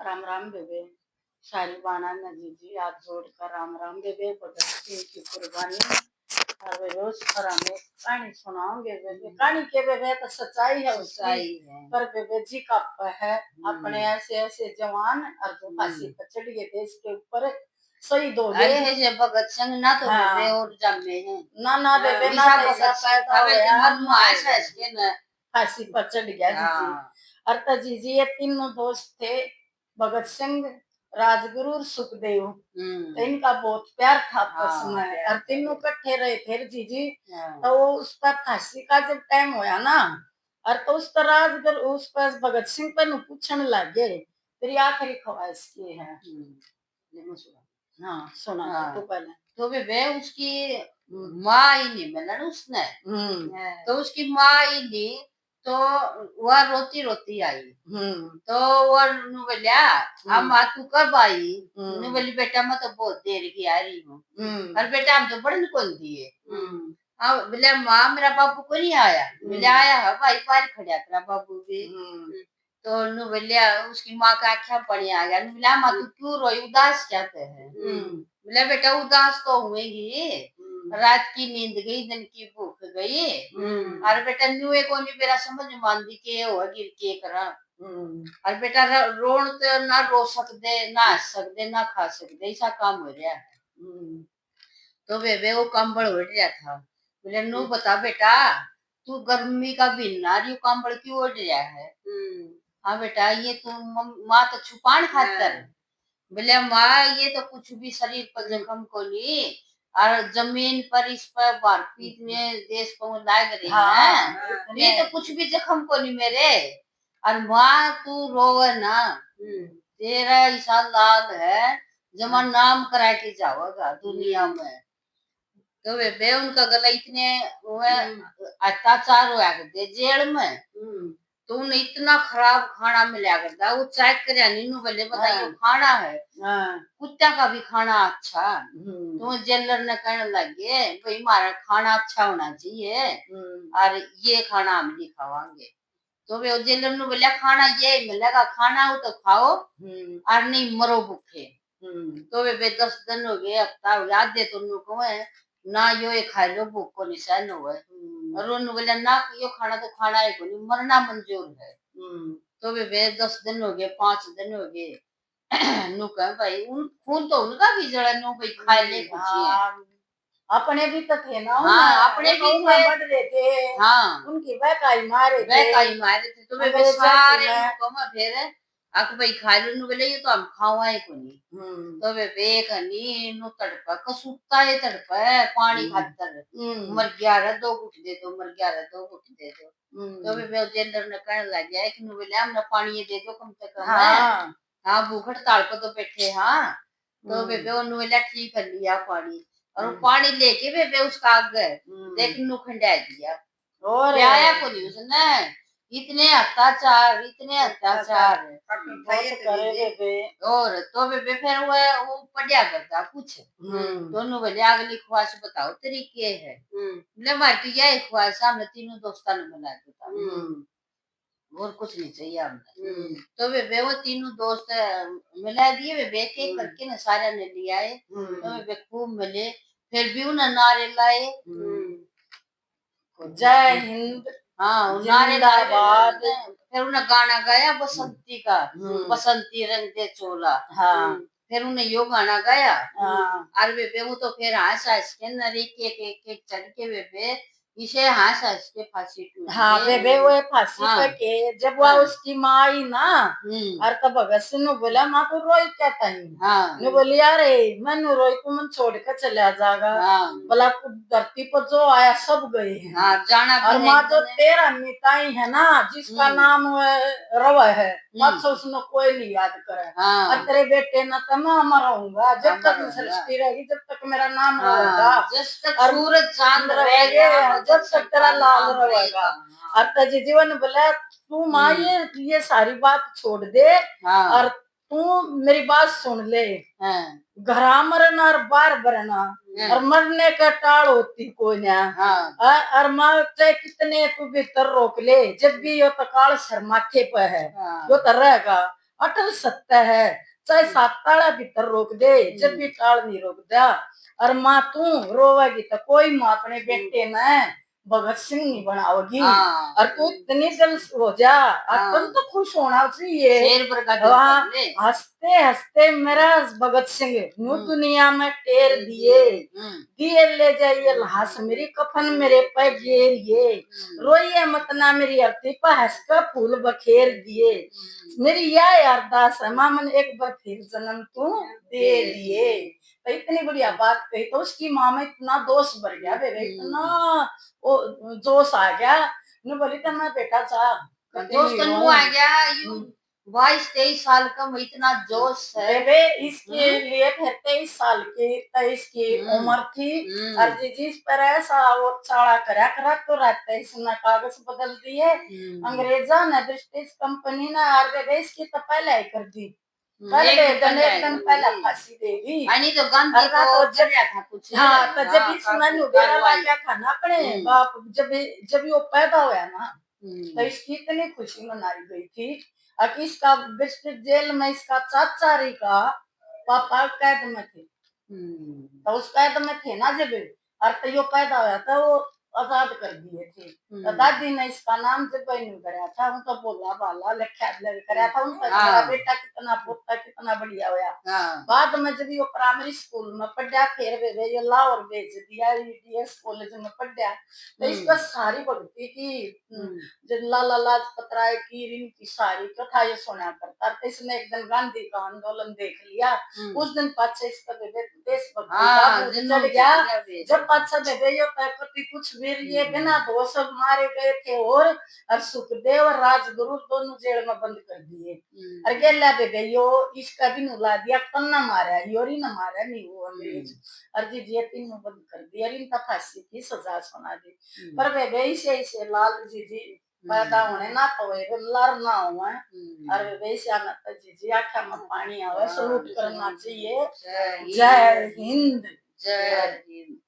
राम राम बेबे। सारी बाना नजी जी हाथ जोड़कर राम राम बेबे। भगत सिंह की कुर्बानी। और वे रोज पर हमें कहानी सुनाओगे बेबे। कहानी के बेबे तो सच्चाई है उसकी, पर बेबे जी का है अपने ऐसे ऐसे जवान और जो फांसी पर चढ़ गए देश के ऊपर शहीद हो गए। ऐसे भगत सिंह ना तो बेबे और जम्मे हैं ना बेबे ना भगत सिंह फांसी पर चढ़ गया जी। और जी ये तीनों दोस्त थे, भगत सिंह, राजगुरु और सुखदेव। तो इनका बहुत प्यार था आपस में और तीनों इकट्ठे रहे थे जीजी। तो उस पर फांसी का जब टाइम होया ना, और तो उस पर राजगुरु उस पर भगत सिंह पर पूछने लगे तेरी आखिरी ख्वाहिश की है। हाँ सुना तो पहले तो वे उसकी माँ ही नहीं मिला ना उसने। तो उसकी माँ ही नहीं तो वह रोती रोती आई। तो वह बोलिया अम्मा तू कब आई? बोली बेटा मैं तो बहुत देर की आ रही हूँ। और बेटा हम तो पढ़ने कौन दिए। बोले माँ मेरा बाबू को नहीं आया। बोले आया है भाई पार खड़ा तेरा बाबू भी। तो बोलिया उसकी माँ का आख्या पड़ी आ गया। बोला माँ तू क्यों रोई उदास क्या है? बोला बेटा उदास तो हुएगी, रात की नींद गई दिन की भूख गई। और बेटा न्यूए को नहीं मेरा समझ मानदी के हो गिर के करा। और बेटा रोन तो ना रो सकते ना हंस सकते ना खा सकते ऐसा काम हो रहा है। तो बेबे वो कंबल उड़ रहा था। बोले नु बता बेटा तू गर्मी का बिना यू कंबल क्यों उड़ रहा है? हाँ बेटा ये तू माँ तो छुपान खातर। बोले माँ ये तो कुछ भी शरीर पर जख्म को नहीं और जमीन पर इस पर भारतीय में देश को लाग रही है। ये तो कुछ भी जख्म को नहीं मेरे। और माँ तू रोवे ना, तेरा ऐसा लाल है जमा नाम करा के जाओगा दुनिया में। तो वे उनका गला इतने अत्याचार हुआ करते जेल में। तो उन्हें इतना खराब खाना मिला करता वो चेक कर नीनू बोले बताइए खाना है कुत्ता का भी खाना अच्छा। तो जेलर ने कहने लगे भाई हमारा खाना अच्छा होना चाहिए और ये खाना हम नहीं खावांगे। तो वे जेलर ने बोला खाना ये मिलेगा खाना हो तो खाओ और नहीं मरो भूखे। तो वे 10 दिन हो गए हफ्ता हो गया आधे तो उनको ना यो ये खा लो भूख को निशान हो गए। और उन्होंने बोला ना यो खाना तो खाना है को नहीं मरना मंजूर है। तो वे 10 दिन हो गए 5 दिन हो गए नु कह भाई उन खून तो उनका भी जड़ा नु भाई खा ले कुछ अपने भी तो थे ना। हाँ अपने भी थे बढ़ रहे थे। हाँ उनकी बहकाई मारे थे। तो वे सारे लोगों फिर अक भाई खा लो बोले ये तो हम खावाए को नहीं। तो वे बेक नहीं नु तड़पा कसुत्ता ये तड़पा है पानी खातर मर गया रे 2 घुट दे दो मर गया रे 2 घुट दे दो। तो वे जेलर ने कहने लग गया कि नु बोले हमने पानी दे दो कम से कम। हाँ भूख हड़ताल पर तो बैठे हाँ। तो वे नु बोला ठीक कर लिया पानी और पानी लेके वे उसका आगे देख नु खंडा दिया और आया को नहीं उसने इतने अत्याचार और तो बेबे फिर वो पढ़िया करता कुछ दोनों बोले अगली ख्वाहिश बताओ तरीके है। बोले हमारी तो यही ख्वाहिश हमने तीनों दोस्तों ने बना दिया और कुछ नहीं चाहिए हमने। तो बेबे वो तीनों दोस्त मिला दिए बेबे एक करके न सारे ने लिया है। तो बेबे खूब मिले फिर भी उन्हें नारे लाए जय हिंद हाँ जिंदाबाद। फिर उन्हें गाना गाया बसंती का बसंती रंग दे चोला। हाँ फिर उन्हें यो गाना गाया। और बेबे वो तो फिर हंस हंस के नरे एक चढ़ के बेबे इसे हंस हंस के फांसी टूट। हाँ बेबे वो फांसी पे के जब वो उसकी माँ आई ना और तब भगत सिंह ने बोला माँ को रोई क्या तही बोली अरे मैंने रोई को मन छोड़ कर चला जाएगा बोला धरती पर जो आया सब गए हैं जाना और माँ जो तेरा मिताई है ना जिसका नाम रवा है मत उसने कोई नहीं याद करे। और तेरे बेटे न तो मैं अमर रहूंगा जब तक सृष्टि रहेगी जब तक मेरा नाम रहेगा सूरज चांद रहेगा जब तक तेरा लाल रहेगा। और जीवन बोला तू माँ ये सारी बात छोड़ दे और तू मेरी बात सुन ले। घरा मरना और बार बरना और मरने का टाल होती कोई ना। और माँ चाहे कितने तू भीतर रोक ले जब भी यो तकाल सर माथे पे है यो तो रहेगा। अटल सत्य है, चाहे सात ताला भीतर रोक दे, जब भी टाल नहीं रोक दिया। और माँ तू रोवेगी तो कोई माँ अपने बेटे में भगत सिंह नहीं बनाओगी। और तू इतनी जल्द हो जा, अपन तो खुश होना चाहिए। हंसते हंसते मेरा भगत सिंह न्यू दुनिया में टेर दिए, दिए ले जाइए लाश मेरी, कफन मेरे पे घेरिए, रोइए मत ना मेरी अर्थी पर हंस कर फूल बखेर दिए। मेरी यह अरदास है माँ, मन एक बार फिर जन्म तू दे दिए। तो इतनी बढ़िया बात कही, तो उसकी माँ में इतना दोष भर गया, बेबे इतना वो जोश आ गया। बोली तो मैं बेटा चाह जोश तो आ गया, 22-23 साल का में इतना जोश है बेबे। इसके लिए फिर 23 साल की 23 की उम्र थी। और जिस पर ऐसा वो चाड़ा करा करा तो रहता इसने कागज बदल दिए अंग्रेजा ने, ब्रिटिश कंपनी ने। और बेबे इसकी तो पहले ही कर दी, दिन पहले फांसी दे दी। तो गांधी तो जब था कुछ, हाँ, तो जब इसमें नुबेरा लग गया था ना अपने बाप, जब वो पैदा हुआ ना, तो इसकी इतनी खुशी मनाई गई थी। और इसका ब्रिटिश जेल में इसका चाचा री का पापा कैद में थे, तो उस कैद में थे ना जब, और तो यो पैदा हुआ था वो आजाद कर दिए थे। तो दादी ने इसका नाम जब नहीं कराया था, उनको बोला बाला लिखा कराया था उनका, मेरा बेटा कितना पोता कितना बढ़िया होया। बाद में जब यो प्राइमरी स्कूल में पढ़ा, फिर वे ये लाहौर भेज दिया, ईडीएस कॉलेज में पढ़ा। तो इस पर सारी भक्ति की जब लाला लाजपत राय की इनकी सारी कथा ये सुना करता। तो इसने एक दिन गांधी का आंदोलन देख लिया, उस दिन पाछे इसका देशभक्ति का भूत चढ़ गया। जब पाछा कति कुछ वीर ये बिना दोष मारे गए थे, और सुखदेव और राजगुरु दोनों जेल में बंद कर दिए। और गेला बेबे यो इसका भी नुला दिया, कन्ना मारा योरी न मारा नहीं वो अंग्रेज। और जी तीनों बंद कर दिया, इनका फांसी की सजा सुना दी। पर बेबे इसे लाल जी पैदा होने ना तो लड़ ना हुआ। और वैसे आना तो जी आख्या में पानी आवे, सलूट करना चाहिए। जय हिंद। जय हिंद।